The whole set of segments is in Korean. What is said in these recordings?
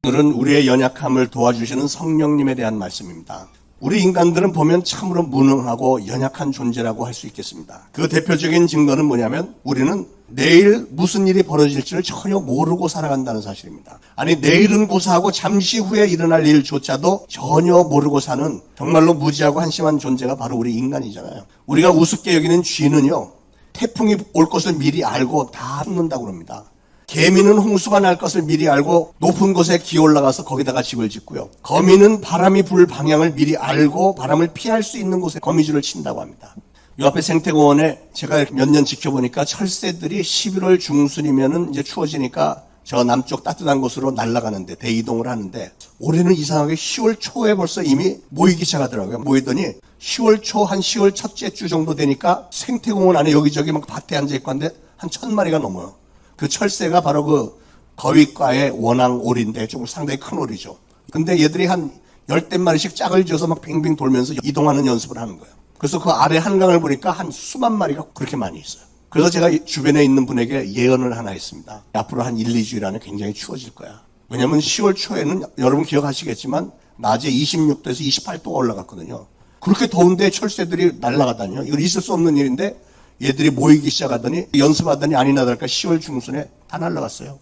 오늘은 우리의 연약함을 도와주시는 성령님에 대한 말씀입니다. 우리 인간들은 보면 참으로 무능하고 연약한 존재라고 할 수 있겠습니다. 그 대표적인 증거는 뭐냐면 우리는 내일 무슨 일이 벌어질지를 전혀 모르고 살아간다는 사실입니다. 아니, 내일은 고사하고 잠시 후에 일어날 일조차도 전혀 모르고 사는 정말로 무지하고 한심한 존재가 바로 우리 인간이잖아요. 우리가 우습게 여기는 쥐는요, 태풍이 올 것을 미리 알고 다 눕는다고 합니다. 개미는 홍수가 날 것을 미리 알고 높은 곳에 기어 올라가서 거기다가 집을 짓고요. 거미는 바람이 불 방향을 미리 알고 바람을 피할 수 있는 곳에 거미줄을 친다고 합니다. 이 앞에 생태공원에 제가 몇 년 지켜보니까 철새들이 11월 중순이면은 이제 추워지니까 저 남쪽 따뜻한 곳으로 날아가는데 대이동을 하는데 올해는 이상하게 10월 초에 벌써 이미 모이기 시작하더라고요. 모이더니 10월 초 한 10월 첫째 주 정도 되니까 생태공원 안에 여기저기 막 밭에 앉아있고 한데 한 1000마리가 넘어요. 그 철새가 바로 그 거위과의 원앙 오리인데 좀 상당히 큰 오리죠. 근데 얘들이 한 10댓마리씩 짝을 지어서 막 빙빙 돌면서 이동하는 연습을 하는 거예요. 그래서 그 아래 한강을 보니까 한 수만 마리가 그렇게 많이 있어요. 그래서 제가 주변에 있는 분에게 예언을 하나 했습니다. 앞으로 한 1-2주일 안에 굉장히 추워질 거야. 왜냐면 10월 초에는 여러분 기억하시겠지만 낮에 26도에서 28도가 올라갔거든요. 그렇게 더운데 철새들이 날아가다니요. 이거 있을 수 없는 일인데 얘들이 모이기 시작하더니 연습하더니 아니나 다를까 10월 중순에 다 날아갔어요.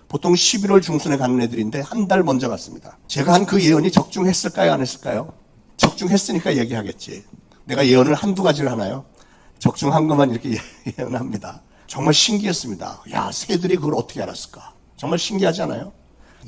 보통 11월 중순에 가는 애들인데 한 달 먼저 갔습니다. 제가 한 그 예언이 적중했을까요? 안 했을까요? 적중했으니까 얘기하겠지. 내가 예언을 한두 가지를 하나요? 적중한 것만 이렇게 예언합니다. 정말 신기했습니다. 야, 새들이 그걸 어떻게 알았을까? 정말 신기하지 않아요?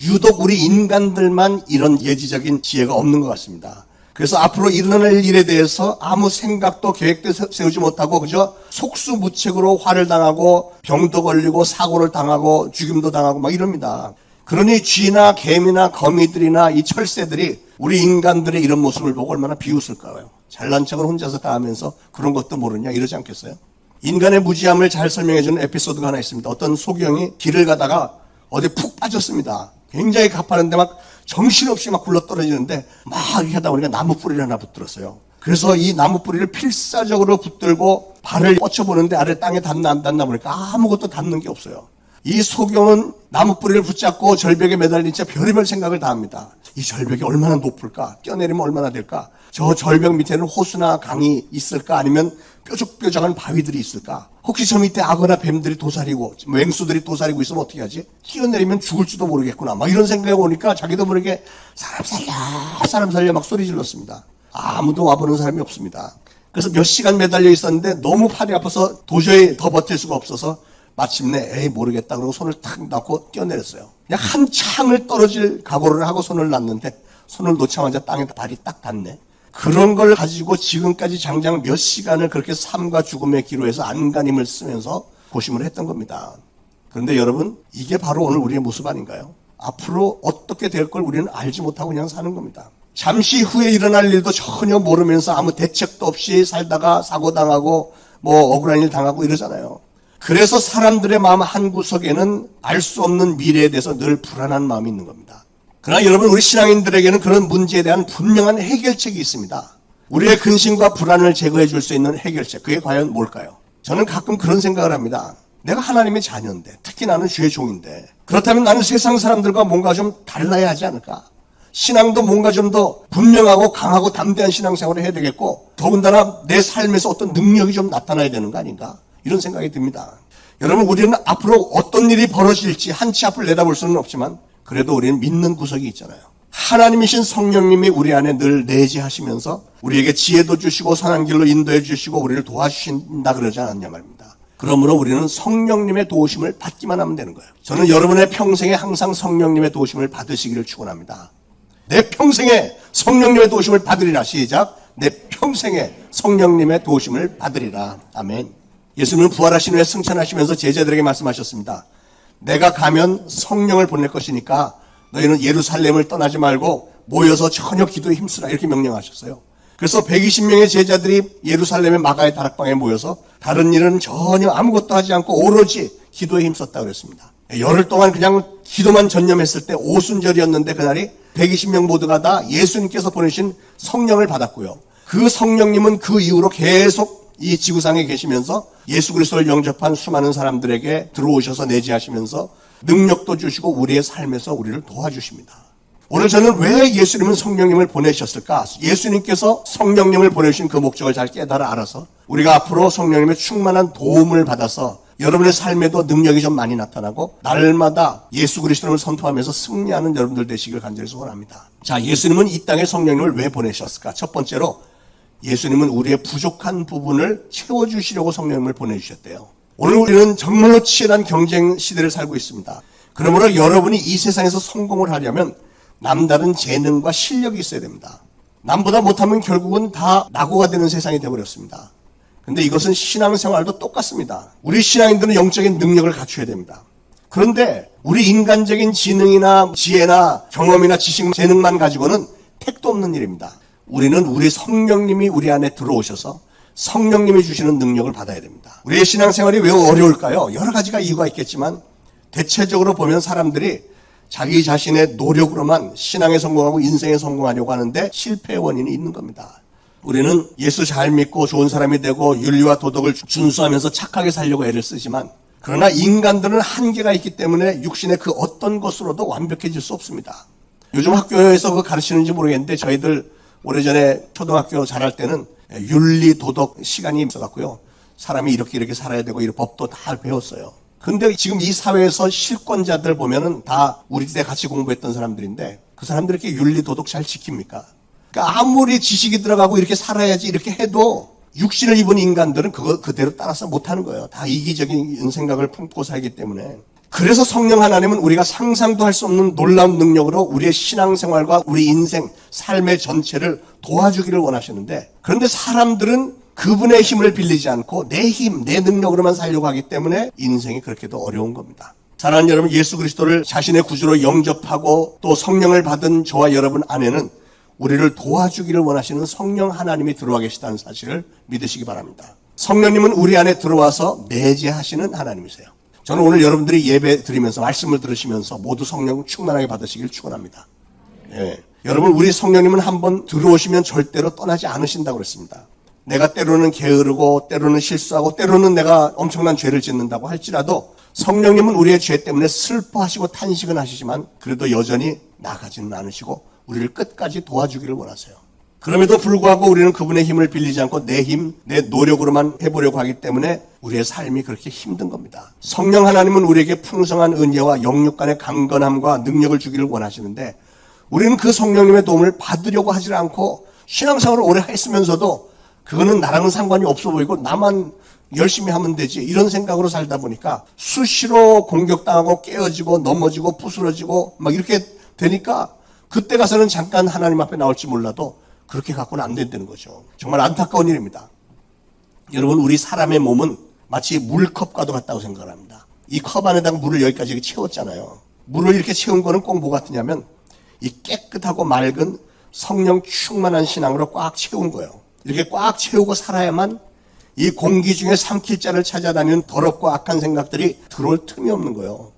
유독 우리 인간들만 이런 예지적인 지혜가 없는 것 같습니다. 그래서 앞으로 일어날 일에 대해서 아무 생각도 계획도 세우지 못하고 그저 속수무책으로 화를 당하고 병도 걸리고 사고를 당하고 죽임도 당하고 막 이럽니다. 그러니 쥐나 개미나 거미들이나 이 철새들이 우리 인간들의 이런 모습을 보고 얼마나 비웃을까요? 잘난 척을 혼자서 다 하면서 그런 것도 모르냐 이러지 않겠어요? 인간의 무지함을 잘 설명해주는 에피소드가 하나 있습니다. 어떤 소경이 길을 가다가 어디 푹 빠졌습니다. 굉장히 가파른데 막 정신없이 막 굴러떨어지는데 막 이렇게 하다 보니까 나무 뿌리를 하나 붙들었어요. 그래서 이 나무 뿌리를 필사적으로 붙들고 발을 뻗쳐보는데 아래 땅에 닿나 안 닿나 보니까 아무것도 닿는 게 없어요. 이 소경은 나무 뿌리를 붙잡고 절벽에 매달린 채 별의별 생각을 다 합니다. 이 절벽이 얼마나 높을까? 뛰어내리면 얼마나 될까? 저 절벽 밑에는 호수나 강이 있을까? 아니면 뾰족뾰족한 바위들이 있을까? 혹시 저 밑에 악어나 뱀들이 도사리고 맹수들이 도사리고 있으면 어떻게 하지? 뛰어내리면 죽을지도 모르겠구나. 막 이런 생각이 오니까 자기도 모르게 사람 살려 막 소리 질렀습니다. 아무도 와보는 사람이 없습니다. 그래서 몇 시간 매달려 있었는데 너무 팔이 아파서 도저히 더 버틸 수가 없어서 마침내 에이 모르겠다 그러고 손을 탁 놔고 뛰어내렸어요. 그냥 한창을 떨어질 각오를 하고 손을 놨는데 손을 놓자마자 땅에 발이 딱 닿네. 그런 걸 가지고 지금까지 장장 몇 시간을 그렇게 삶과 죽음의 기로에서 안간힘을 쓰면서 고심을 했던 겁니다. 그런데 여러분, 이게 바로 오늘 우리의 모습 아닌가요? 앞으로 어떻게 될 걸 우리는 알지 못하고 그냥 사는 겁니다. 잠시 후에 일어날 일도 전혀 모르면서 아무 대책도 없이 살다가 사고당하고 뭐 억울한 일 당하고 이러잖아요. 그래서 사람들의 마음 한구석에는 알 수 없는 미래에 대해서 늘 불안한 마음이 있는 겁니다. 그러나 여러분, 우리 신앙인들에게는 그런 문제에 대한 분명한 해결책이 있습니다. 우리의 근심과 불안을 제거해 줄 수 있는 해결책, 그게 과연 뭘까요? 저는 가끔 그런 생각을 합니다. 내가 하나님의 자녀인데, 특히 나는 주의 종인데, 그렇다면 나는 세상 사람들과 뭔가 좀 달라야 하지 않을까? 신앙도 뭔가 좀 더 분명하고 강하고 담대한 신앙생활을 해야 되겠고, 더군다나 내 삶에서 어떤 능력이 좀 나타나야 되는 거 아닌가? 이런 생각이 듭니다. 여러분, 우리는 앞으로 어떤 일이 벌어질지 한 치 앞을 내다볼 수는 없지만 그래도 우리는 믿는 구석이 있잖아요. 하나님이신 성령님이 우리 안에 늘 내재하시면서 우리에게 지혜도 주시고 선한 길로 인도해 주시고 우리를 도와주신다 그러지 않았냐 말입니다. 그러므로 우리는 성령님의 도우심을 받기만 하면 되는 거예요. 저는 여러분의 평생에 항상 성령님의 도우심을 받으시기를 축원합니다. 내 평생에 성령님의 도우심을 받으리라. 시작. 내 평생에 성령님의 도우심을 받으리라. 아멘. 예수님은 부활하신 후에 승천하시면서 제자들에게 말씀하셨습니다. 내가 가면 성령을 보낼 것이니까 너희는 예루살렘을 떠나지 말고 모여서 전혀 기도에 힘쓰라 이렇게 명령하셨어요. 그래서 120명의 제자들이 예루살렘의 마가의 다락방에 모여서 다른 일은 전혀 아무것도 하지 않고 오로지 기도에 힘썼다고 그랬습니다. 열흘 동안 그냥 기도만 전념했을 때 오순절이었는데 그날이 120명 모두가 다 예수님께서 보내신 성령을 받았고요. 그 성령님은 그 이후로 계속 이 지구상에 계시면서 예수 그리스도를 영접한 수많은 사람들에게 들어오셔서 내재하시면서 능력도 주시고 우리의 삶에서 우리를 도와주십니다. 오늘 저는 왜 예수님은 성령님을 보내셨을까? 예수님께서 성령님을 보내신 그 목적을 잘 깨달아 알아서 우리가 앞으로 성령님의 충만한 도움을 받아서 여러분의 삶에도 능력이 좀 많이 나타나고 날마다 예수 그리스도를 선포하면서 승리하는 여러분들 되시길 간절히 소원합니다. 자, 예수님은 이 땅에 성령님을 왜 보내셨을까? 첫 번째로 예수님은 우리의 부족한 부분을 채워주시려고 성령님을 보내주셨대요. 오늘 우리는 정말로 치열한 경쟁 시대를 살고 있습니다. 그러므로 여러분이 이 세상에서 성공을 하려면 남다른 재능과 실력이 있어야 됩니다. 남보다 못하면 결국은 다 낙오가 되는 세상이 되어버렸습니다. 근데 이것은 신앙생활도 똑같습니다. 우리 신앙인들은 영적인 능력을 갖춰야 됩니다. 그런데 우리 인간적인 지능이나 지혜나 경험이나 지식, 재능만 가지고는 택도 없는 일입니다. 우리는 우리 성령님이 우리 안에 들어오셔서 성령님이 주시는 능력을 받아야 됩니다. 우리의 신앙생활이 왜 어려울까요? 여러 가지가 이유가 있겠지만 대체적으로 보면 사람들이 자기 자신의 노력으로만 신앙에 성공하고 인생에 성공하려고 하는데 실패의 원인이 있는 겁니다. 우리는 예수 잘 믿고 좋은 사람이 되고 윤리와 도덕을 준수하면서 착하게 살려고 애를 쓰지만 그러나 인간들은 한계가 있기 때문에 육신의 그 어떤 것으로도 완벽해질 수 없습니다. 요즘 학교에서 그거 가르치는지 모르겠는데 저희들 오래전에 초등학교 잘할 때는 윤리 도덕 시간이 있어갖고요. 사람이 이렇게 살아야 되고 이런 법도 다 배웠어요. 근데 지금 이 사회에서 실권자들 보면은 다 우리 때 같이 공부했던 사람들인데 그 사람들이 이렇게 윤리 도덕 잘 지킵니까? 그러니까 아무리 지식이 들어가고 이렇게 살아야지 이렇게 해도 육신을 입은 인간들은 그거 그대로 따라서 못하는 거예요. 다 이기적인 생각을 품고 살기 때문에. 그래서 성령 하나님은 우리가 상상도 할 수 없는 놀라운 능력으로 우리의 신앙생활과 우리 인생, 삶의 전체를 도와주기를 원하시는데 그런데 사람들은 그분의 힘을 빌리지 않고 내 힘, 내 능력으로만 살려고 하기 때문에 인생이 그렇게도 어려운 겁니다. 사랑하는 여러분, 예수 그리스도를 자신의 구주로 영접하고 또 성령을 받은 저와 여러분 안에는 우리를 도와주기를 원하시는 성령 하나님이 들어와 계시다는 사실을 믿으시기 바랍니다. 성령님은 우리 안에 들어와서 내재하시는 하나님이세요. 저는 오늘 여러분들이 예배 드리면서 말씀을 들으시면서 모두 성령 충만하게 받으시길 축원합니다. 예. 여러분, 우리 성령님은 한번 들어오시면 절대로 떠나지 않으신다고 그랬습니다. 내가 때로는 게으르고 때로는 실수하고 때로는 내가 엄청난 죄를 짓는다고 할지라도 성령님은 우리의 죄 때문에 슬퍼하시고 탄식은 하시지만 그래도 여전히 나가지는 않으시고 우리를 끝까지 도와주기를 원하세요. 그럼에도 불구하고 우리는 그분의 힘을 빌리지 않고 내 힘, 내 노력으로만 해보려고 하기 때문에 우리의 삶이 그렇게 힘든 겁니다. 성령 하나님은 우리에게 풍성한 은혜와 영육 간의 강건함과 능력을 주기를 원하시는데 우리는 그 성령님의 도움을 받으려고 하지 않고 신앙생활을 오래 했으면서도 그거는 나랑은 상관이 없어 보이고 나만 열심히 하면 되지 이런 생각으로 살다 보니까 수시로 공격당하고 깨어지고 넘어지고 부스러지고 막 이렇게 되니까 그때 가서는 잠깐 하나님 앞에 나올지 몰라도 그렇게 갖고는 안 된다는 거죠. 정말 안타까운 일입니다. 여러분, 우리 사람의 몸은 마치 물컵과도 같다고 생각을 합니다. 이 컵 안에다가 물을 여기까지 이렇게 채웠잖아요. 물을 이렇게 채운 거는 꼭 뭐 같으냐면 이 깨끗하고 맑은 성령 충만한 신앙으로 꽉 채운 거예요. 이렇게 꽉 채우고 살아야만 이 공기 중에 삼킬 자를 찾아다니는 더럽고 악한 생각들이 들어올 틈이 없는 거예요.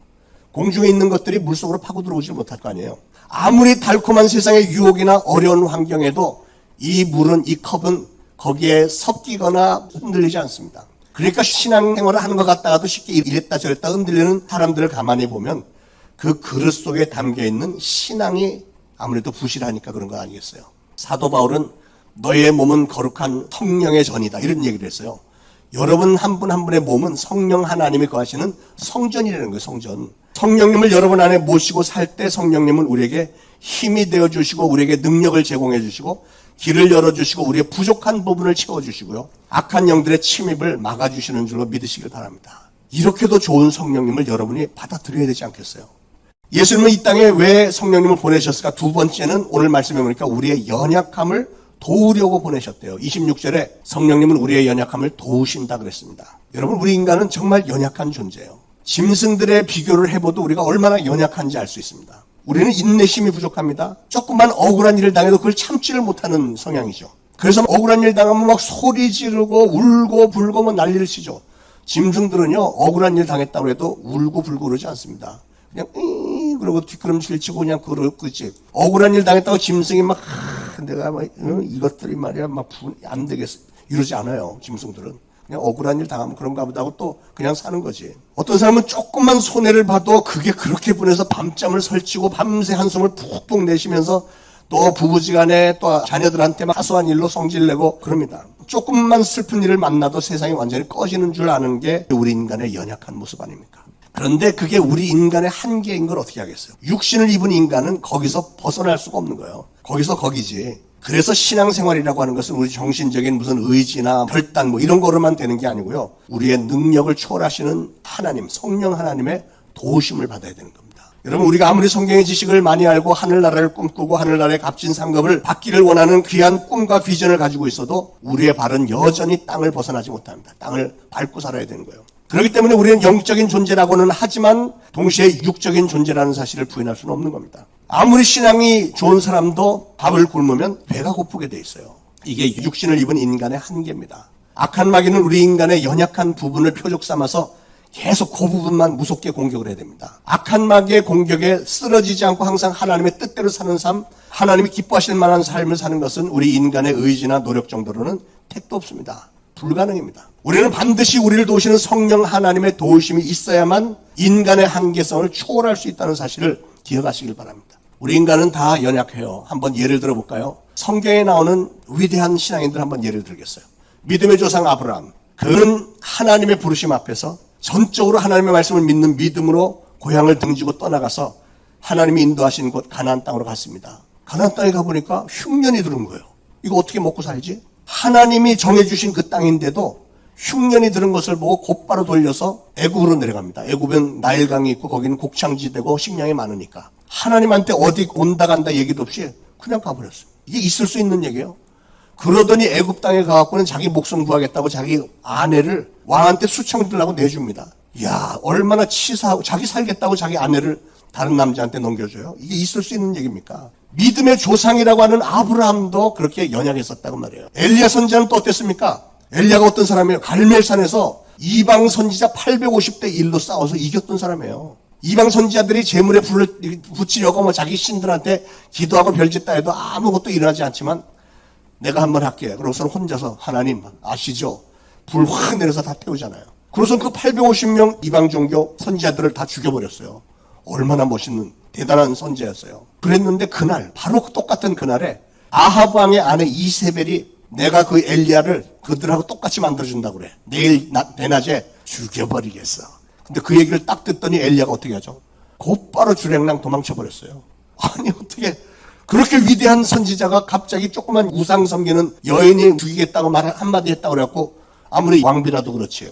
공중에 있는 것들이 물속으로 파고 들어오지 못할 거 아니에요. 아무리 달콤한 세상의 유혹이나 어려운 환경에도 이 물은, 이 컵은 거기에 섞이거나 흔들리지 않습니다. 그러니까 신앙생활을 하는 것 같다가도 쉽게 이랬다 저랬다 흔들리는 사람들을 가만히 보면 그 그릇 속에 담겨있는 신앙이 아무래도 부실하니까 그런 거 아니겠어요. 사도 바울은 너의 몸은 거룩한 성령의 전이다 이런 얘기를 했어요. 여러분 한 분 한 분의 몸은 성령 하나님이 거하시는 성전이라는 거예요. 성전. 성령님을 여러분 안에 모시고 살 때 성령님은 우리에게 힘이 되어주시고 우리에게 능력을 제공해 주시고 길을 열어주시고 우리의 부족한 부분을 채워주시고요. 악한 영들의 침입을 막아주시는 줄로 믿으시길 바랍니다. 이렇게도 좋은 성령님을 여러분이 받아들여야 되지 않겠어요? 예수님은 이 땅에 왜 성령님을 보내셨을까? 두 번째는 오늘 말씀해 보니까 우리의 연약함을 도우려고 보내셨대요. 26절에 성령님은 우리의 연약함을 도우신다 그랬습니다. 여러분, 우리 인간은 정말 연약한 존재예요. 짐승들의 비교를 해봐도 우리가 얼마나 연약한지 알 수 있습니다. 우리는 인내심이 부족합니다. 조금만 억울한 일을 당해도 그걸 참지를 못하는 성향이죠. 그래서 억울한 일 당하면 막 소리 지르고 울고 불고 뭐 난리를 치죠. 짐승들은요, 억울한 일 당했다고 해도 울고 불고 그러지 않습니다. 그냥 그러고 뒷걸음질 치고 그냥 그러지. 억울한 일 당했다고 짐승이 막 내가 막 이것들이 말이야 막 안 되겠어 이러지 않아요. 짐승들은 그냥 억울한 일 당하면 그런가 보다 하고 또 그냥 사는 거지. 어떤 사람은 조금만 손해를 봐도 그게 그렇게 분해서 밤잠을 설치고 밤새 한숨을 푹푹 내쉬면서 또 부부지간에 또 자녀들한테 사소한 일로 성질내고 그럽니다. 조금만 슬픈 일을 만나도 세상이 완전히 꺼지는 줄 아는 게 우리 인간의 연약한 모습 아닙니까? 그런데 그게 우리 인간의 한계인 걸 어떻게 하겠어요? 육신을 입은 인간은 거기서 벗어날 수가 없는 거예요. 거기서 거기지. 그래서 신앙생활이라고 하는 것은 우리 정신적인 무슨 의지나 결단 뭐 이런 거로만 되는 게 아니고요. 우리의 능력을 초월하시는 하나님, 성령 하나님의 도우심을 받아야 되는 겁니다. 여러분, 우리가 아무리 성경의 지식을 많이 알고 하늘나라를 꿈꾸고 하늘나라의 값진 상급을 받기를 원하는 귀한 꿈과 비전을 가지고 있어도 우리의 발은 여전히 땅을 벗어나지 못합니다. 땅을 밟고 살아야 되는 거예요. 그렇기 때문에 우리는 영적인 존재라고는 하지만 동시에 육적인 존재라는 사실을 부인할 수는 없는 겁니다. 아무리 신앙이 좋은 사람도 밥을 굶으면 배가 고프게 돼 있어요. 이게 육신을 입은 인간의 한계입니다. 악한 마귀는 우리 인간의 연약한 부분을 표적 삼아서 계속 그 부분만 무섭게 공격을 해야 됩니다. 악한 마귀의 공격에 쓰러지지 않고 항상 하나님의 뜻대로 사는 삶, 하나님이 기뻐하실 만한 삶을 사는 것은 우리 인간의 의지나 노력 정도로는 택도 없습니다. 불가능입니다. 우리는 반드시 우리를 도우시는 성령 하나님의 도우심이 있어야만 인간의 한계성을 초월할 수 있다는 사실을 기억하시길 바랍니다. 우리 인간은 다 연약해요. 한번 예를 들어볼까요? 성경에 나오는 위대한 신앙인들 한번 예를 들겠어요. 믿음의 조상 아브라함. 그는 하나님의 부르심 앞에서 전적으로 하나님의 말씀을 믿는 믿음으로 고향을 등지고 떠나가서 하나님이 인도하신 곳 가나안 땅으로 갔습니다. 가나안 땅에 가보니까 흉년이 들은 거예요. 이거 어떻게 먹고 살지? 하나님이 정해주신 그 땅인데도 흉년이 들은 것을 보고 곧바로 돌려서 애굽으로 내려갑니다. 애굽은 나일강이 있고 거기는 곡창지대고 식량이 많으니까 하나님한테 어디 온다 간다 얘기도 없이 그냥 가버렸어요. 이게 있을 수 있는 얘기예요. 그러더니 애굽 땅에 가갖고는 자기 목숨 구하겠다고 자기 아내를 왕한테 수청을 들라고 내줍니다. 이야, 얼마나 치사하고 자기 살겠다고 자기 아내를 다른 남자한테 넘겨줘요. 이게 있을 수 있는 얘기입니까? 믿음의 조상이라고 하는 아브라함도 그렇게 연약했었다고 말해요. 엘리야 선지자는 또 어땠습니까? 엘리야가 어떤 사람이에요? 갈멜산에서 이방 선지자 850대 1로 싸워서 이겼던 사람이에요. 이방 선지자들이 재물에 불을 붙이려고 자기 신들한테 기도하고 별짓다 해도 아무것도 일어나지 않지만 내가 한번 할게. 그러고서 혼자서 하나님 아시죠? 불 확 내려서 다 태우잖아요. 그래서 그 850명 이방 종교 선지자들을 다 죽여버렸어요. 얼마나 멋있는 대단한 선지자였어요. 그랬는데 그날 바로 똑같은 그날에 아합 왕의 아내 이세벨이 내가 그 엘리야를 그들하고 똑같이 만들어준다고 그래. 내일 대낮에 죽여버리겠어. 근데 그 얘기를 딱 듣더니 엘리야가 어떻게 하죠? 곧바로 주랭랑 도망쳐버렸어요. 아니 어떻게 그렇게 위대한 선지자가 갑자기 조그만 우상 섬기는 여인이 죽이겠다고 말 한마디 했다고 그래갖고 아무리 왕비라도 그렇지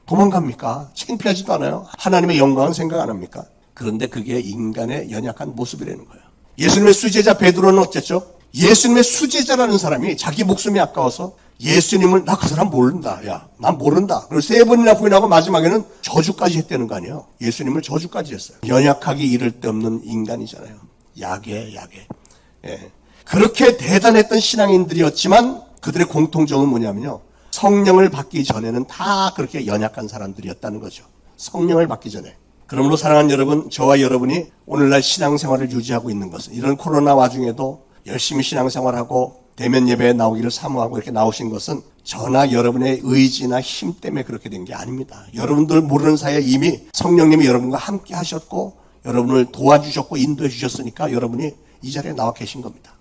도망갑니까? 창피하지도 않아요? 하나님의 영광은 생각 안 합니까? 그런데 그게 인간의 연약한 모습이라는 거예요. 예수님의 수제자 베드로는 어쨌죠? 예수님의 수제자라는 사람이 자기 목숨이 아까워서 예수님을 나 그 사람 모른다. 야, 난 모른다. 그리고 3번이나 부인하고 마지막에는 저주까지 했다는 거 아니에요. 예수님을 저주까지 했어요. 연약하기 이를 데 없는 인간이잖아요. 약해. 예. 그렇게 대단했던 신앙인들이었지만 그들의 공통점은 뭐냐면요. 성령을 받기 전에는 다 그렇게 연약한 사람들이었다는 거죠. 성령을 받기 전에. 그러므로 사랑하는 여러분, 저와 여러분이 오늘날 신앙생활을 유지하고 있는 것은 이런 코로나 와중에도 열심히 신앙생활하고 대면 예배에 나오기를 사모하고 이렇게 나오신 것은 저나 여러분의 의지나 힘 때문에 그렇게 된 게 아닙니다. 여러분들 모르는 사이에 이미 성령님이 여러분과 함께 하셨고 여러분을 도와주셨고 인도해 주셨으니까 여러분이 이 자리에 나와 계신 겁니다.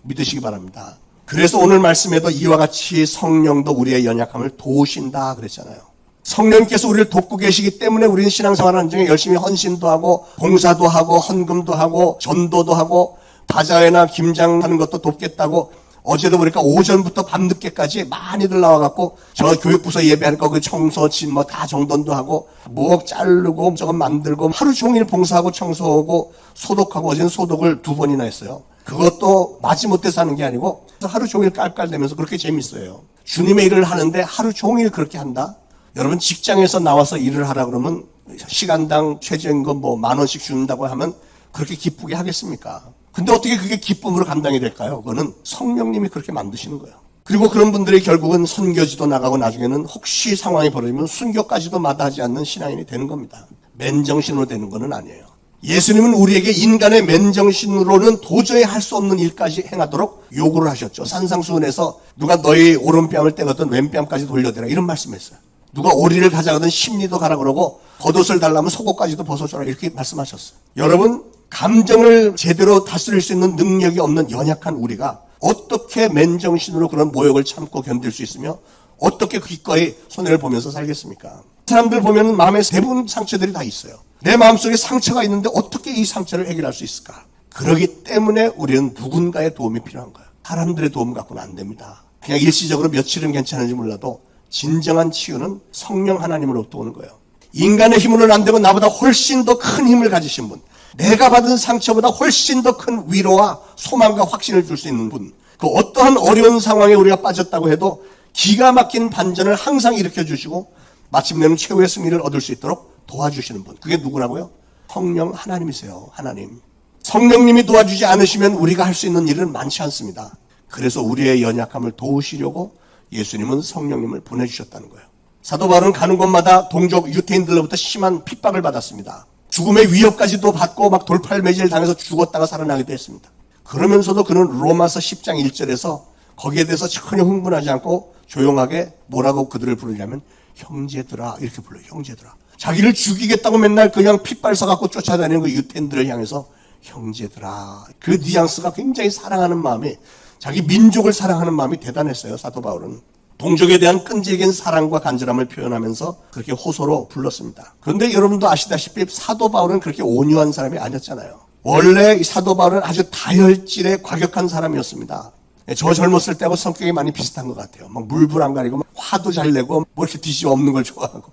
믿으시기 바랍니다. 그래서 오늘 말씀에도 이와 같이 성령도 우리의 연약함을 도우신다 그랬잖아요. 성령께서 우리를 돕고 계시기 때문에 우리는 신앙생활하는 중에 열심히 헌신도 하고 봉사도 하고 헌금도 하고 전도도 하고 바자회나 김장하는 것도 돕겠다고 어제도 보니까 오전부터 밤늦게까지 많이들 나와갖고 저 교육부서 예배할 거 그 청소 뭐 다 정돈도 하고 목 자르고 저거 만들고 하루 종일 봉사하고 청소하고 소독하고 어제는 소독을 2번이나 했어요. 그것도 마지못해서 하는 게 아니고 하루 종일 깔깔대면서 그렇게 재밌어요. 주님의 일을 하는데 하루 종일 그렇게 한다? 여러분 직장에서 나와서 일을 하라 그러면 시간당 최저임금 뭐 10,000원씩 준다고 하면 그렇게 기쁘게 하겠습니까? 근데 어떻게 그게 기쁨으로 감당이 될까요? 그거는 성령님이 그렇게 만드시는 거예요. 그리고 그런 분들이 결국은 선교지도 나가고 나중에는 혹시 상황이 벌어지면 순교까지도 마다하지 않는 신앙인이 되는 겁니다. 맨정신으로 되는 건 아니에요. 예수님은 우리에게 인간의 맨정신으로는 도저히 할 수 없는 일까지 행하도록 요구를 하셨죠. 산상수훈에서 누가 너희 오른뺨을 떼거든 왼뺨까지 돌려대라 이런 말씀했어요. 누가 오리를 가져가든 십리도 가라 그러고 겉옷을 달라면 속옷까지도 벗어줘라 이렇게 말씀하셨어요. 여러분, 감정을 제대로 다스릴 수 있는 능력이 없는 연약한 우리가 어떻게 맨정신으로 그런 모욕을 참고 견딜 수 있으며 어떻게 기꺼이 손해를 보면서 살겠습니까? 사람들 보면 마음에 대부분 상처들이 다 있어요. 내 마음속에 상처가 있는데 어떻게 이 상처를 해결할 수 있을까? 그러기 때문에 우리는 누군가의 도움이 필요한 거예요. 사람들의 도움 갖고는 안 됩니다. 그냥 일시적으로 며칠은 괜찮은지 몰라도 진정한 치유는 성령 하나님으로부터 오는 거예요. 인간의 힘으로는 안 되고 나보다 훨씬 더 큰 힘을 가지신 분, 내가 받은 상처보다 훨씬 더 큰 위로와 소망과 확신을 줄 수 있는 분, 그 어떠한 어려운 상황에 우리가 빠졌다고 해도 기가 막힌 반전을 항상 일으켜주시고 마침내는 최후의 승리를 얻을 수 있도록 도와주시는 분, 그게 누구라고요? 성령 하나님이세요. 하나님. 성령님이 도와주지 않으시면 우리가 할 수 있는 일은 많지 않습니다. 그래서 우리의 연약함을 도우시려고 예수님은 성령님을 보내주셨다는 거예요. 사도 바울은 가는 곳마다 동족 유대인들로부터 심한 핍박을 받았습니다. 죽음의 위협까지도 받고 막 돌팔매질 당해서 죽었다가 살아나기도 했습니다. 그러면서도 그는 로마서 10장 1절에서 거기에 대해서 전혀 흥분하지 않고 조용하게 뭐라고 그들을 부르냐면 형제들아 이렇게 불러요. 형제들아. 자기를 죽이겠다고 맨날 그냥 핏발사 갖고 쫓아다니는 그 유대인들을 향해서 형제들아. 그 뉘앙스가 굉장히 사랑하는 마음이, 자기 민족을 사랑하는 마음이 대단했어요. 사도 바울은. 동족에 대한 끈질긴 사랑과 간절함을 표현하면서 그렇게 호소로 불렀습니다. 그런데 여러분도 아시다시피 사도 바울은 그렇게 온유한 사람이 아니었잖아요. 원래 사도 바울은 아주 다혈질의 과격한 사람이었습니다. 저 젊었을 때하고 성격이 많이 비슷한 것 같아요. 막 물불 안 가리고 화도 잘 내고 뭐 이렇게 뒤집어 엎는 걸 좋아하고.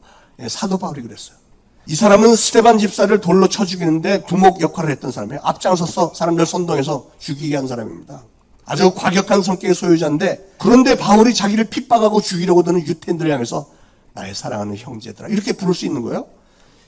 사도 바울이 그랬어요. 이 사람은 스데반 집사를 돌로 쳐 죽이는데 두목 역할을 했던 사람이에요. 앞장서서 사람들 선동해서 죽이게 한 사람입니다. 아주 과격한 성격의 소유자인데, 그런데 바울이 자기를 핍박하고 죽이려고 드는 유대인들을 향해서 나의 사랑하는 형제들아 이렇게 부를 수 있는 거예요.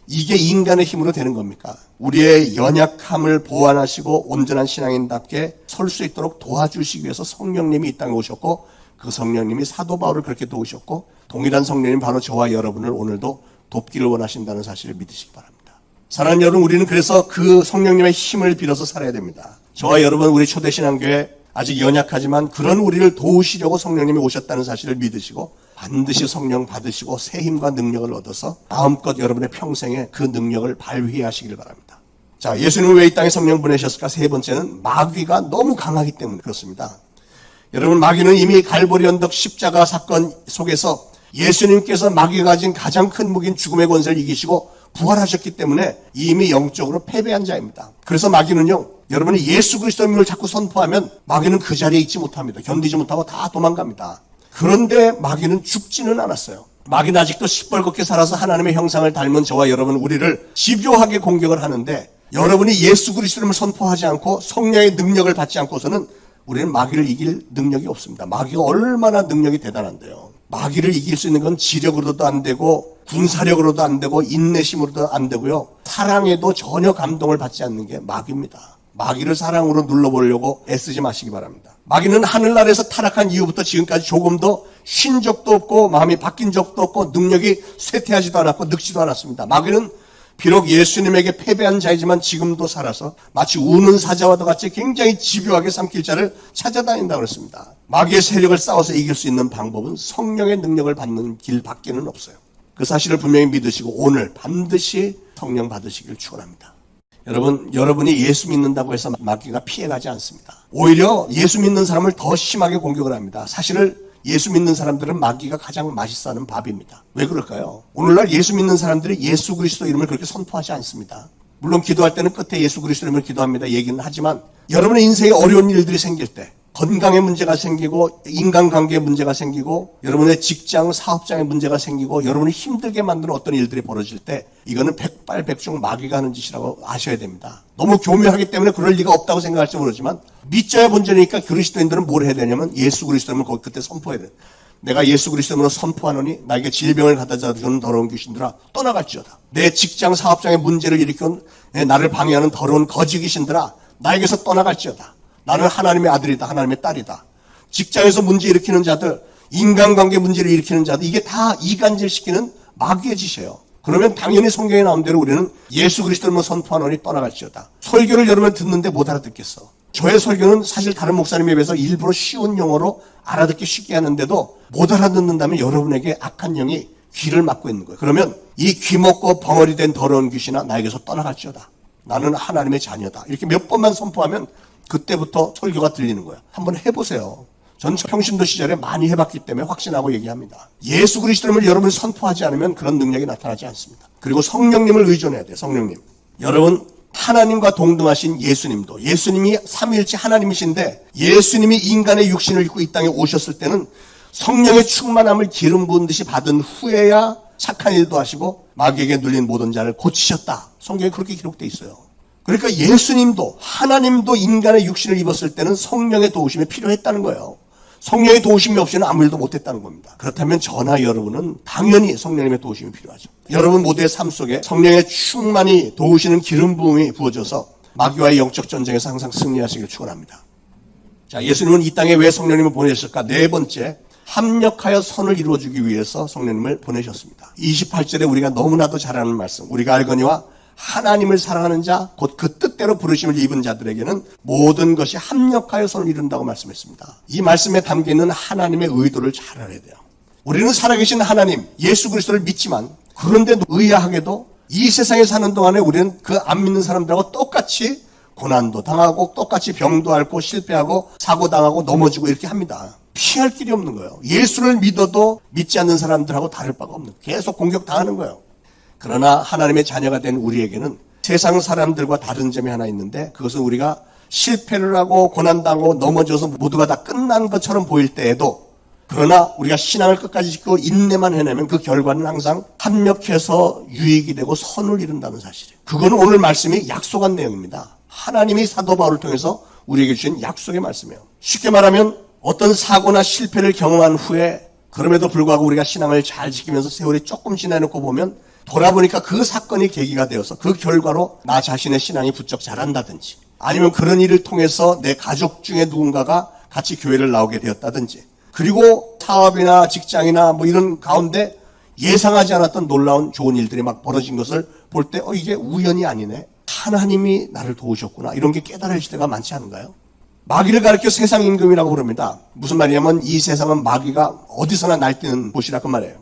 이게 인간의 힘으로 되는 겁니까? 우리의 연약함을 보완하시고 온전한 신앙인답게 설 수 있도록 도와주시기 위해서 성령님이 이 땅에 오셨고, 그 성령님이 사도 바울을 그렇게 도우셨고, 동일한 성령님 바로 저와 여러분을 오늘도 돕기를 원하신다는 사실을 믿으시기 바랍니다. 사랑하는 여러분, 우리는 그래서 그 성령님의 힘을 빌어서 살아야 됩니다. 저와 여러분, 우리 초대신앙교회 아직 연약하지만 그런 우리를 도우시려고 성령님이 오셨다는 사실을 믿으시고 반드시 성령 받으시고 새 힘과 능력을 얻어서 마음껏 여러분의 평생에 그 능력을 발휘하시길 바랍니다. 자, 예수님은 왜 이 땅에 성령 보내셨을까? 세 번째는 마귀가 너무 강하기 때문에 그렇습니다. 여러분, 마귀는 이미 갈보리 언덕 십자가 사건 속에서 예수님께서 마귀가 가진 가장 큰 무기인 죽음의 권세를 이기시고 부활하셨기 때문에 이미 영적으로 패배한 자입니다. 그래서 마귀는요, 여러분이 예수 그리스도를 자꾸 선포하면 마귀는 그 자리에 있지 못합니다. 견디지 못하고 다 도망갑니다. 그런데 마귀는 죽지는 않았어요. 마귀는 아직도 시뻘겋게 살아서 하나님의 형상을 닮은 저와 여러분, 우리를 집요하게 공격을 하는데, 여러분이 예수 그리스도를 선포하지 않고 성령의 능력을 받지 않고서는 우리는 마귀를 이길 능력이 없습니다. 마귀가 얼마나 능력이 대단한데요. 마귀를 이길 수 있는 건 지력으로도 안 되고 군사력으로도 안 되고 인내심으로도 안 되고요. 사랑에도 전혀 감동을 받지 않는 게 마귀입니다. 마귀를 사랑으로 눌러보려고 애쓰지 마시기 바랍니다. 마귀는 하늘나라에서 타락한 이후부터 지금까지 조금 더 쉰 적도 없고 마음이 바뀐 적도 없고 능력이 쇠퇴하지도 않았고 늙지도 않았습니다. 마귀는 비록 예수님에게 패배한 자이지만 지금도 살아서 마치 우는 사자와도 같이 굉장히 집요하게 삼킬 자를 찾아다닌다고 그랬습니다. 마귀의 세력을 싸워서 이길 수 있는 방법은 성령의 능력을 받는 길밖에는 없어요. 그 사실을 분명히 믿으시고 오늘 반드시 성령 받으시길 축원합니다. 여러분, 여러분이 예수 믿는다고 해서 마귀가 피해가지 않습니다. 오히려 예수 믿는 사람을 더 심하게 공격을 합니다. 사실을 예수 믿는 사람들은 마귀가 가장 맛있어하는 밥입니다. 왜 그럴까요? 오늘날 예수 믿는 사람들이 예수 그리스도 이름을 그렇게 선포하지 않습니다. 물론 기도할 때는 끝에 예수 그리스도 이름을 기도합니다. 얘기는 하지만 여러분의 인생에 어려운 일들이 생길 때, 건강에 문제가 생기고 인간관계에 문제가 생기고 여러분의 직장, 사업장에 문제가 생기고 여러분이 힘들게 만드는 어떤 일들이 벌어질 때 이거는 백발백중 마귀가 하는 짓이라고 아셔야 됩니다. 너무 교묘하기 때문에 그럴 리가 없다고 생각할지 모르지만 믿져야 본전이니까 그리스도인들은 뭘 해야 되냐면 예수 그리스도를 거기 그때 선포해야 돼요. 내가 예수 그리스도로 선포하노니 나에게 질병을 갖다 주는 더러운 귀신들아 떠나갈지어다. 내 직장, 사업장에 문제를 일으켜 나를 방해하는 더러운 거지 귀신들아 나에게서 떠나갈지어다. 나는 하나님의 아들이다. 하나님의 딸이다. 직장에서 문제 일으키는 자들, 인간관계 문제를 일으키는 자들, 이게 다 이간질시키는 마귀의 짓이에요. 그러면 당연히 성경에 나온 대로 우리는 예수 그리스도를 선포하노니 떠나갈지어다. 설교를 여러분 듣는데 못 알아듣겠어. 저의 설교는 사실 다른 목사님에 비해서 일부러 쉬운 영어로 알아듣기 쉽게 하는데도 못 알아듣는다면 여러분에게 악한 영이 귀를 막고 있는 거예요. 그러면 이 귀 먹고 벙어리 된 더러운 귀신아 나에게서 떠나갈지어다. 나는 하나님의 자녀다. 이렇게 몇 번만 선포하면 그때부터 설교가 들리는 거예요. 한번 해보세요. 전 평신도 시절에 많이 해봤기 때문에 확신하고 얘기합니다. 예수 그리스도를 여러분이 선포하지 않으면 그런 능력이 나타나지 않습니다. 그리고 성령님을 의존해야 돼요. 성령님. 여러분 하나님과 동등하신 예수님도 예수님이 삼위일체 하나님이신데 예수님이 인간의 육신을 입고 이 땅에 오셨을 때는 성령의 충만함을 기름 부은 듯이 받은 후에야 착한 일도 하시고 마귀에게 눌린 모든 자를 고치셨다. 성경에 그렇게 기록되어 있어요. 그러니까 예수님도 하나님도 인간의 육신을 입었을 때는 성령의 도우심이 필요했다는 거예요. 성령의 도우심이 없이는 아무 일도 못했다는 겁니다. 그렇다면 저나 여러분은 당연히 성령님의 도우심이 필요하죠. 여러분 모두의 삶 속에 성령의 충만히 도우시는 기름 부음이 부어져서 마귀와의 영적 전쟁에서 항상 승리하시길 축원합니다. 자, 예수님은 이 땅에 왜 성령님을 보내셨을까? 네 번째, 합력하여 선을 이루어주기 위해서 성령님을 보내셨습니다. 28절에 우리가 너무나도 잘 아는 말씀, 우리가 알거니와 하나님을 사랑하는 자, 곧 그 뜻대로 부르심을 입은 자들에게는 모든 것이 합력하여 선을 이룬다고 말씀했습니다. 이 말씀에 담겨있는 하나님의 의도를 잘 알아야 돼요. 우리는 살아계신 하나님, 예수 그리스도를 믿지만 그런데도 의아하게도 이 세상에 사는 동안에 우리는 그 안 믿는 사람들하고 똑같이 고난도 당하고 똑같이 병도 앓고 실패하고 사고당하고 넘어지고 이렇게 합니다. 피할 길이 없는 거예요. 예수를 믿어도 믿지 않는 사람들하고 다를 바가 없는 거예요. 계속 공격당하는 거예요. 그러나 하나님의 자녀가 된 우리에게는 세상 사람들과 다른 점이 하나 있는데 그것은 우리가 실패를 하고 고난당하고 넘어져서 모두가 다 끝난 것처럼 보일 때에도 그러나 우리가 신앙을 끝까지 지키고 인내만 해내면 그 결과는 항상 합력해서 유익이 되고 선을 이룬다는 사실이에요. 그거는 오늘 말씀이 약속한 내용입니다. 하나님이 사도 바울을 통해서 우리에게 주신 약속의 말씀이에요. 쉽게 말하면 어떤 사고나 실패를 경험한 후에 그럼에도 불구하고 우리가 신앙을 잘 지키면서 세월이 조금 지나놓고 보면 돌아보니까 그 사건이 계기가 되어서 그 결과로 나 자신의 신앙이 부쩍 자란다든지 아니면 그런 일을 통해서 내 가족 중에 누군가가 같이 교회를 나오게 되었다든지 그리고 사업이나 직장이나 뭐 이런 가운데 예상하지 않았던 놀라운 좋은 일들이 막 벌어진 것을 볼 때 이게 우연이 아니네. 하나님이 나를 도우셨구나. 이런 게 깨달아질 때가 많지 않은가요? 마귀를 가리켜 세상 임금이라고 부릅니다. 무슨 말이냐면 이 세상은 마귀가 어디서나 날뛰는 곳이라 그 말이에요.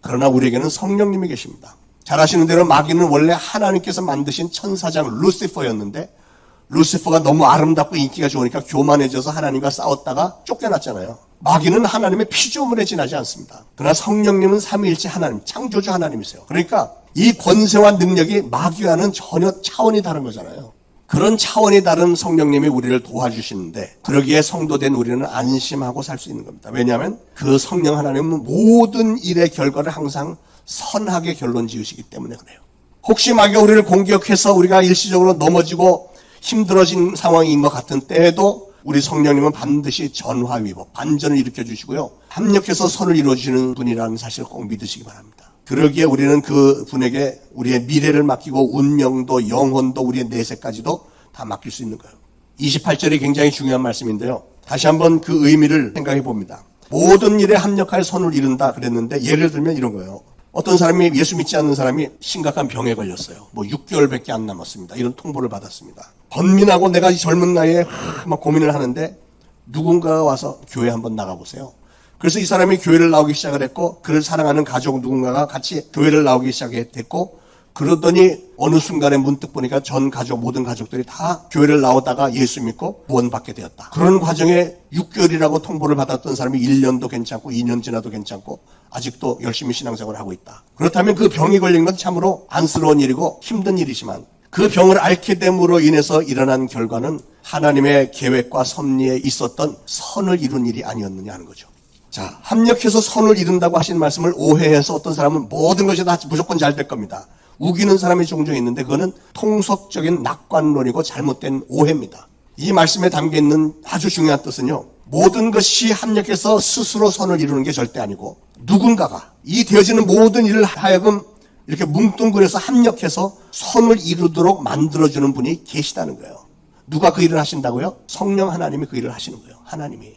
그러나 우리에게는 성령님이 계십니다. 잘 아시는 대로 마귀는 원래 하나님께서 만드신 천사장 루시퍼였는데 루시퍼가 너무 아름답고 인기가 좋으니까 교만해져서 하나님과 싸웠다가 쫓겨났잖아요. 마귀는 하나님의 피조물에 지나지 않습니다. 그러나 성령님은 삼위일체 하나님, 창조주 하나님이세요. 그러니까 이 권세와 능력이 마귀와는 전혀 차원이 다른 거잖아요. 그런 차원이 다른 성령님이 우리를 도와주시는데 그러기에 성도된 우리는 안심하고 살 수 있는 겁니다. 왜냐하면 그 성령 하나님은 모든 일의 결과를 항상 선하게 결론 지으시기 때문에 그래요. 혹시 마귀가 우리를 공격해서 우리가 일시적으로 넘어지고 힘들어진 상황인 것 같은 때에도 우리 성령님은 반드시 전화위복, 반전을 일으켜주시고요. 합력해서 선을 이루어주시는 분이라는 사실을 꼭 믿으시기 바랍니다. 그러기에 우리는 그 분에게 우리의 미래를 맡기고 운명도 영혼도 우리의 내세까지도 다 맡길 수 있는 거예요. 28절이 굉장히 중요한 말씀인데요. 다시 한번 그 의미를 생각해 봅니다. 모든 일에 합력하여 선을 이룬다 그랬는데 예를 들면 이런 거예요. 어떤 사람이 예수 믿지 않는 사람이 심각한 병에 걸렸어요. 6개월밖에 안 남았습니다. 이런 통보를 받았습니다. 번민하고 내가 이 젊은 나이에 막 고민을 하는데 누군가가 와서 교회 한번 나가보세요. 그래서 이 사람이 교회를 나오기 시작을 했고 그를 사랑하는 가족 누군가가 같이 교회를 나오기 시작했고 그러더니 어느 순간에 문득 보니까 전 가족 모든 가족들이 다 교회를 나오다가 예수 믿고 구원받게 되었다. 그런 과정에 6개월이라고 통보를 받았던 사람이 1년도 괜찮고 2년 지나도 괜찮고 아직도 열심히 신앙생활을 하고 있다. 그렇다면 그 병이 걸린 건 참으로 안쓰러운 일이고 힘든 일이지만 그 병을 앓게 됨으로 인해서 일어난 결과는 하나님의 계획과 섭리에 있었던 선을 이룬 일이 아니었느냐 하는 거죠. 자, 합력해서 선을 이룬다고 하신 말씀을 오해해서 어떤 사람은 모든 것이 다 무조건 잘 될 겁니다. 우기는 사람이 종종 있는데 그거는 통속적인 낙관론이고 잘못된 오해입니다. 이 말씀에 담겨있는 아주 중요한 뜻은요. 모든 것이 합력해서 스스로 선을 이루는 게 절대 아니고 누군가가 이 되어지는 모든 일을 하여금 이렇게 뭉뚱그려서 합력해서 선을 이루도록 만들어주는 분이 계시다는 거예요. 누가 그 일을 하신다고요? 성령 하나님이 그 일을 하시는 거예요. 하나님이.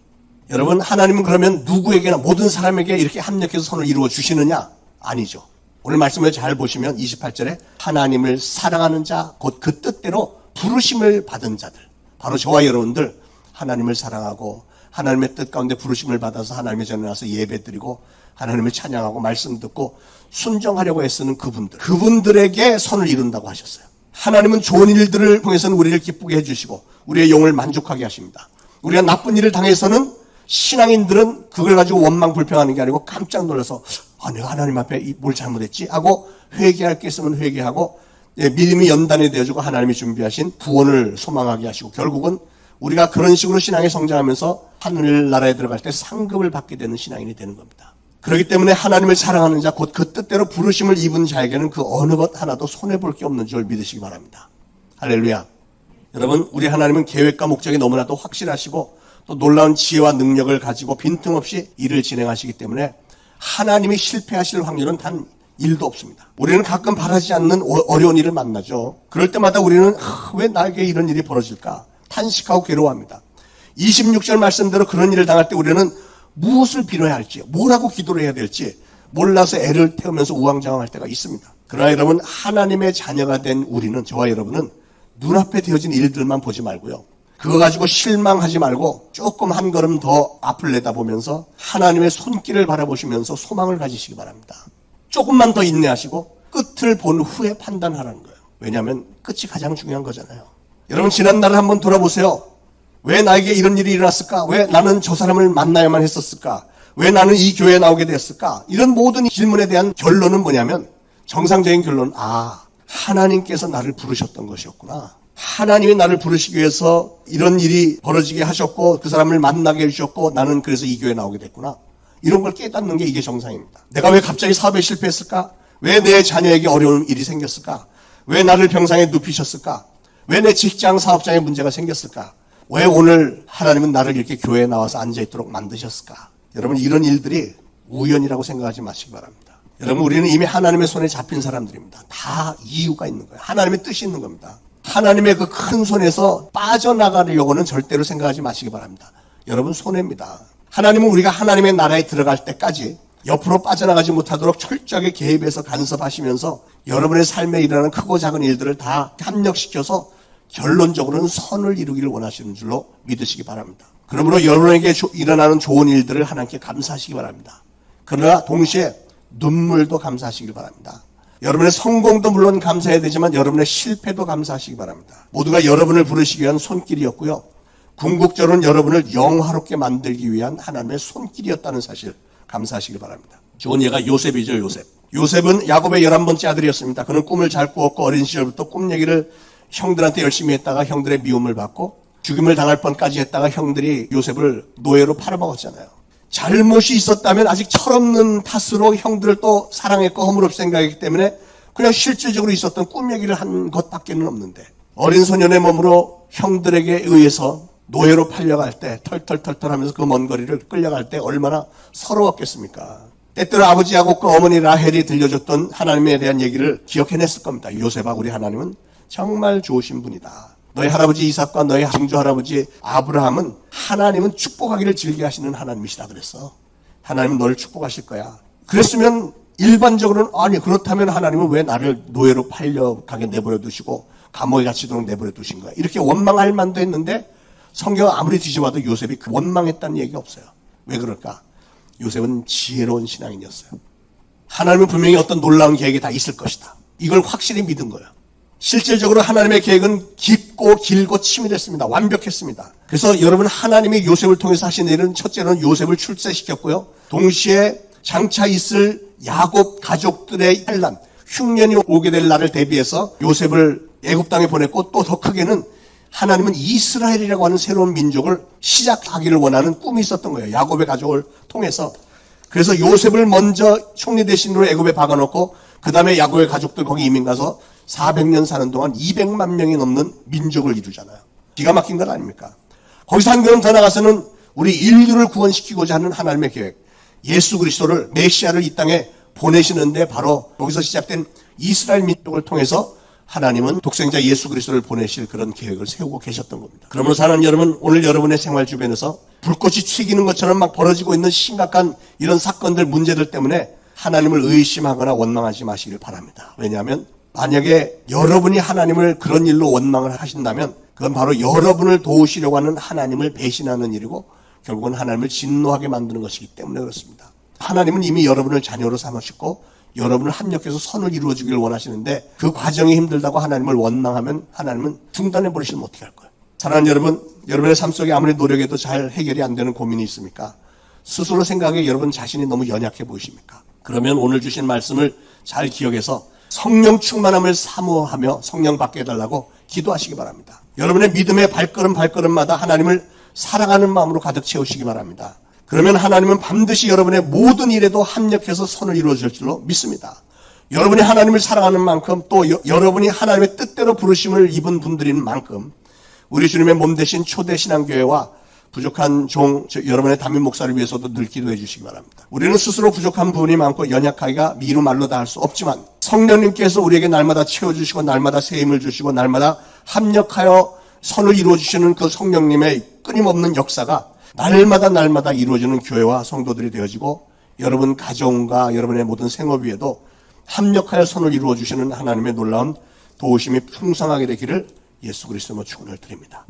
여러분 하나님은 그러면 누구에게나 모든 사람에게 이렇게 합력해서 선을 이루어 주시느냐? 아니죠. 오늘 말씀을 잘 보시면 28절에 하나님을 사랑하는 자, 곧 그 뜻대로 부르심을 받은 자들. 바로 저와 여러분들 하나님을 사랑하고 하나님의 뜻 가운데 부르심을 받아서 하나님의 전에 나서 예배드리고 하나님을 찬양하고 말씀 듣고 순종하려고 애쓰는 그분들에게 선을 이룬다고 하셨어요. 하나님은 좋은 일들을 통해서는 우리를 기쁘게 해주시고 우리의 영을 만족하게 하십니다. 우리가 나쁜 일을 당해서는 신앙인들은 그걸 가지고 원망 불평하는 게 아니고 깜짝 놀라서 내가 하나님 앞에 뭘 잘못했지 하고 회개할 게 있으면 회개하고 믿음이 연단이 되어주고 하나님이 준비하신 구원을 소망하게 하시고 결국은 우리가 그런 식으로 신앙에 성장하면서 하늘나라에 들어갈 때 상급을 받게 되는 신앙인이 되는 겁니다. 그렇기 때문에 하나님을 사랑하는 자, 곧 그 뜻대로 부르심을 입은 자에게는 그 어느 것 하나도 손해볼 게 없는 줄 믿으시기 바랍니다. 할렐루야. 여러분, 우리 하나님은 계획과 목적이 너무나도 확실하시고 또 놀라운 지혜와 능력을 가지고 빈틈없이 일을 진행하시기 때문에 하나님이 실패하실 확률은 단 1도 없습니다. 우리는 가끔 바라지 않는 어려운 일을 만나죠. 그럴 때마다 우리는 왜 나에게 이런 일이 벌어질까 탄식하고 괴로워합니다. 26절 말씀대로 그런 일을 당할 때 우리는 무엇을 빌어야 할지, 뭐라고 기도를 해야 될지 몰라서 애를 태우면서 우왕좌왕할 때가 있습니다. 그러나 여러분, 하나님의 자녀가 된 우리는, 저와 여러분은 눈앞에 되어진 일들만 보지 말고요, 그거 가지고 실망하지 말고 조금 한 걸음 더 앞을 내다보면서 하나님의 손길을 바라보시면서 소망을 가지시기 바랍니다. 조금만 더 인내하시고 끝을 본 후에 판단하라는 거예요. 왜냐하면 끝이 가장 중요한 거잖아요. 여러분, 지난 날을 한번 돌아보세요. 왜 나에게 이런 일이 일어났을까? 왜 나는 저 사람을 만나야만 했었을까? 왜 나는 이 교회에 나오게 됐을까? 이런 모든 질문에 대한 결론은 뭐냐면, 정상적인 결론은 하나님께서 나를 부르셨던 것이었구나. 하나님이 나를 부르시기 위해서 이런 일이 벌어지게 하셨고 그 사람을 만나게 해주셨고 나는 그래서 이 교회에 나오게 됐구나. 이런 걸 깨닫는 게 이게 정상입니다. 내가 왜 갑자기 사업에 실패했을까? 왜 내 자녀에게 어려운 일이 생겼을까? 왜 나를 병상에 눕히셨을까? 왜 내 직장 사업장에 문제가 생겼을까? 왜 오늘 하나님은 나를 이렇게 교회에 나와서 앉아있도록 만드셨을까? 여러분, 이런 일들이 우연이라고 생각하지 마시기 바랍니다. 여러분, 우리는 이미 하나님의 손에 잡힌 사람들입니다. 다 이유가 있는 거예요. 하나님의 뜻이 있는 겁니다. 하나님의 그 큰 손에서 빠져나가려고는 절대로 생각하지 마시기 바랍니다. 여러분, 손해입니다. 하나님은 우리가 하나님의 나라에 들어갈 때까지 옆으로 빠져나가지 못하도록 철저하게 개입해서 간섭하시면서 여러분의 삶에 일어나는 크고 작은 일들을 다 협력시켜서 결론적으로는 선을 이루기를 원하시는 줄로 믿으시기 바랍니다. 그러므로 여러분에게 일어나는 좋은 일들을 하나님께 감사하시기 바랍니다. 그러나 동시에 눈물도 감사하시길 바랍니다. 여러분의 성공도 물론 감사해야 되지만 여러분의 실패도 감사하시기 바랍니다. 모두가 여러분을 부르시기 위한 손길이었고요, 궁극적으로는 여러분을 영화롭게 만들기 위한 하나님의 손길이었다는 사실 감사하시기 바랍니다. 좋은 예가 요셉이죠. 요셉은 야곱의 11번째 아들이었습니다. 그는 꿈을 잘 꾸었고 어린 시절부터 꿈 얘기를 형들한테 열심히 했다가 형들의 미움을 받고 죽임을 당할 뻔까지 했다가 형들이 요셉을 노예로 팔아먹었잖아요. 잘못이 있었다면 아직 철없는 탓으로 형들을 또 사랑했고 허물없이 생각했기 때문에 그냥 실질적으로 있었던 꿈 얘기를 한 것밖에는 없는데, 어린 소년의 몸으로 형들에게 의해서 노예로 팔려갈 때 털털털털 하면서 그 먼 거리를 끌려갈 때 얼마나 서러웠겠습니까? 때때로 아버지 야곱과 어머니 라헬이 들려줬던 하나님에 대한 얘기를 기억해냈을 겁니다. 요셉아, 우리 하나님은 정말 좋으신 분이다. 너희 할아버지 이삭과 너희 증조 할아버지 아브라함은 하나님은 축복하기를 즐겨 하시는 하나님이시다 그랬어. 하나님은 너를 축복하실 거야. 그랬으면 일반적으로는 그렇다면 하나님은 왜 나를 노예로 팔려가게 내버려 두시고 감옥에 갇히도록 내버려 두신 거야. 이렇게 원망할 만도 했는데 성경 아무리 뒤져봐도 요셉이 원망했다는 얘기가 없어요. 왜 그럴까? 요셉은 지혜로운 신앙인이었어요. 하나님은 분명히 어떤 놀라운 계획이 다 있을 것이다. 이걸 확실히 믿은 거예요. 실질적으로 하나님의 계획은 깊고 길고 치밀했습니다. 완벽했습니다. 그래서 여러분, 하나님이 요셉을 통해서 하신 일은 첫째로는 요셉을 출세시켰고요, 동시에 장차 있을 야곱 가족들의 환난, 흉년이 오게 될 날을 대비해서 요셉을 애굽 땅에 보냈고, 또 더 크게는 하나님은 이스라엘이라고 하는 새로운 민족을 시작하기를 원하는 꿈이 있었던 거예요. 야곱의 가족을 통해서. 그래서 요셉을 먼저 총리 대신으로 애굽에 박아놓고 그 다음에 야곱의 가족들 거기 이민 가서 400년 사는 동안 200만 명이 넘는 민족을 이루잖아요. 기가 막힌 건 아닙니까? 거기서 한 걸음 더 나가서는 우리 인류를 구원시키고자 하는 하나님의 계획, 예수 그리스도를, 메시아를 이 땅에 보내시는데 바로 거기서 시작된 이스라엘 민족을 통해서 하나님은 독생자 예수 그리스도를 보내실 그런 계획을 세우고 계셨던 겁니다. 그러므로 사랑하는 여러분, 오늘 여러분의 생활 주변에서 불꽃이 튀기는 것처럼 막 벌어지고 있는 심각한 이런 사건들, 문제들 때문에 하나님을 의심하거나 원망하지 마시길 바랍니다. 왜냐하면 만약에 여러분이 하나님을 그런 일로 원망을 하신다면 그건 바로 여러분을 도우시려고 하는 하나님을 배신하는 일이고 결국은 하나님을 진노하게 만드는 것이기 때문에 그렇습니다. 하나님은 이미 여러분을 자녀로 삼으셨고 여러분을 합력해서 선을 이루어주기를 원하시는데 그 과정이 힘들다고 하나님을 원망하면 하나님은 중단해 버리시면 어떻게 할 거예요? 사랑하는 여러분, 여러분의 삶 속에 아무리 노력해도 잘 해결이 안 되는 고민이 있습니까? 스스로 생각에 여러분 자신이 너무 연약해 보이십니까? 그러면 오늘 주신 말씀을 잘 기억해서 성령 충만함을 사모하며 성령 받게 해달라고 기도하시기 바랍니다. 여러분의 믿음의 발걸음마다 하나님을 사랑하는 마음으로 가득 채우시기 바랍니다. 그러면 하나님은 반드시 여러분의 모든 일에도 합력해서 선을 이루어 줄 줄로 믿습니다. 여러분이 하나님을 사랑하는 만큼 또 여러분이 하나님의 뜻대로 부르심을 입은 분들인 만큼 우리 주님의 몸 대신 초대 신앙교회와 부족한 여러분의 담임 목사를 위해서도 늘 기도해 주시기 바랍니다. 우리는 스스로 부족한 부분이 많고 연약하기가 미루 말로 다 할 수 없지만 성령님께서 우리에게 날마다 채워주시고 날마다 새 힘을 주시고 날마다 합력하여 선을 이루어주시는 그 성령님의 끊임없는 역사가 날마다 이루어지는 교회와 성도들이 되어지고 여러분 가정과 여러분의 모든 생업 위에도 합력하여 선을 이루어주시는 하나님의 놀라운 도우심이 풍성하게 되기를 예수 그리스도로 축원을 드립니다.